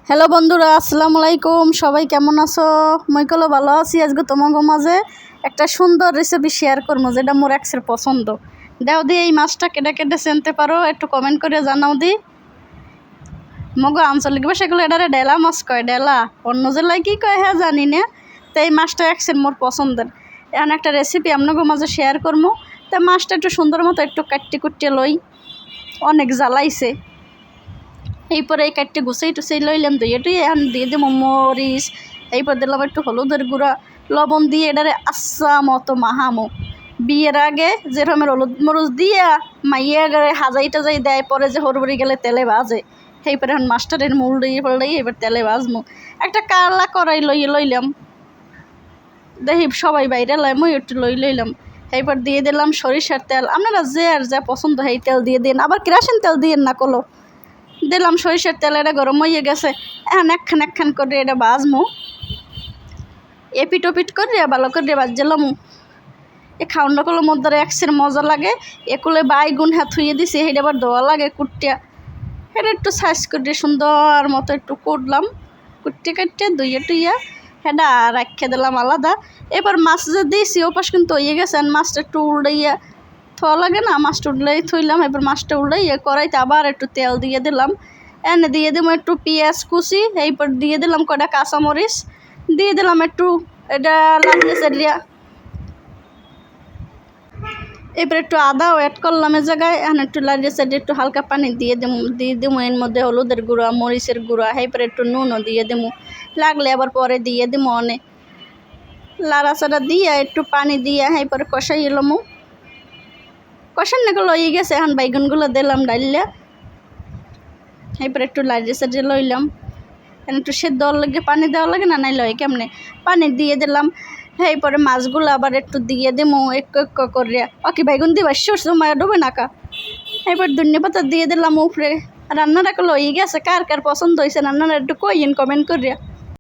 Hello বন্ধুরা, আসসালামু আলাইকুম। সবাই কেমন আছো? মই কলো ভালো আছি। আজকে তোমাকে মাঝে একটা সুন্দর রেসিপি শেয়ার করবো, যেটা মোর এক্সের পছন্দ। দাও দি এই মাছটা কেটে কেটে চিনতে পারো, একটু কমেন্ট করে জানাও দি। মগো আঞ্চলিক ভাষাগুলো এটারে ডেলা মাছ কয়, ডেলা। অন্য জেলায় কী কয় হ্যাঁ জানি না। তো এই মাছটা এক্সের মোর পছন্দের। এখন একটা রেসিপি আপনাকে মাঝে শেয়ার করবো। তা মাছটা একটু সুন্দর মতো একটু কাটতে কুটিয়ে লই, অনেক জ্বালাইছে। এইপরে এই কাটতে গুছাই টুসাই লইলাম, দুই একটু এখন দিয়ে দেবো মরিচ, এইপর দিলাম একটু হলুদের গুঁড়া, লবণ দিয়ে এটারে আচ্ছা মতো মাহামো। বিয়ের আগে যেরকমের হলুদ মরিচ দিয়া মাইয়া গায়ে হাজাই টাজাই দেয়, পরে যে হরবড়ি গেলে তেলে ভাজে, সেইপরে এখন মাস্টারের মূল দিয়ে পড়লেই এবার তেলে ভাজমো। একটা কালা কড়াই লইলাম, দেখি সবাই বাইরে লয়, মই একটু লইলাম। এইপর দিয়ে দিলাম সরিষার তেল। আপনারা যে আর যা পছন্দ সেই তেল দিয়ে দিন, আবার কেরাসিন তেল দিয়ে না কলো। দিলাম সরিষার তেল, এটা গরম হয়ে গেছে। এখন একখান করে এটা ভাজমো, এপিট ওপিট করে ভালো করে ভাজলাম। এ খাওয়ানটা করলে মধ্যে একসের মজা লাগে। একুলে বাইগুন হ্যাঁ থুয়ে দিছি, সেটা আবার ধোয়া লাগে কুটিয়া। এটা একটু সাইজ করে সুন্দর মতো একটু করলাম, কুটে কাটতে দুইয়া টুইয়া সেটা রাখে দিলাম আলাদা। এবার মাছ যে দিয়েছি ওপাশ কিন্তু হয়ে গেছে, মাছটা একটু উল্টাইয়া থোয়া লাগে না, মাছটা উল্টাই থইলাম। এবার মাছটা উল্টাইয়া কড়াইতে আবার একটু তেল দিয়ে দিলাম, এনে দিয়ে দিলাম একটু পেঁয়াজ কুচি, এইপর দিয়ে দিলাম কয়টা কাঁচামরিচ, দিয়ে দিলাম একটু এটা লাগিয়ে চালিয়া, এবার একটু আদাও অ্যাড করলাম এ জায়গায়। এখন একটু লাগিয়ে চালিয়ে একটু হালকা পানি দিয়ে দেবো এর মধ্যে হলুদের গুঁড়া, মরিচের গুঁড়া, এরপরে একটু নুনও দিয়ে দেবো, লাগলে আবার পরে দিয়ে দেবো। অনেক লাড়াচাড়া দিয়ে একটু পানি দিয়ে এরপরে কষাই এলামো। কষানোগুলো হয়ে গেছে, এখন বাইগুনগুলো দিলাম ডাইলে, এরপরে একটু লাগিয়ে চালিয়ে লইলাম। একটু সেদ্ধ লাগে পানি দেওয়া লাগে না, নাই লয় কেমনে, পানি দিয়ে দিলাম। এরপরে মাছগুলো আবার একটু দিয়ে দেবো একটু একটু করে। ওকে বাইগুন দিবা সরষে মায়া ডুবে নাকা। এরপর ধনিয়া পাতা দিয়ে দিলাম উপরে। রান্নাটা করলে হয়ে গেছে। কার কার পছন্দ হয়েছে রান্নাটা একটু কইন কমেন্ট করিয়া।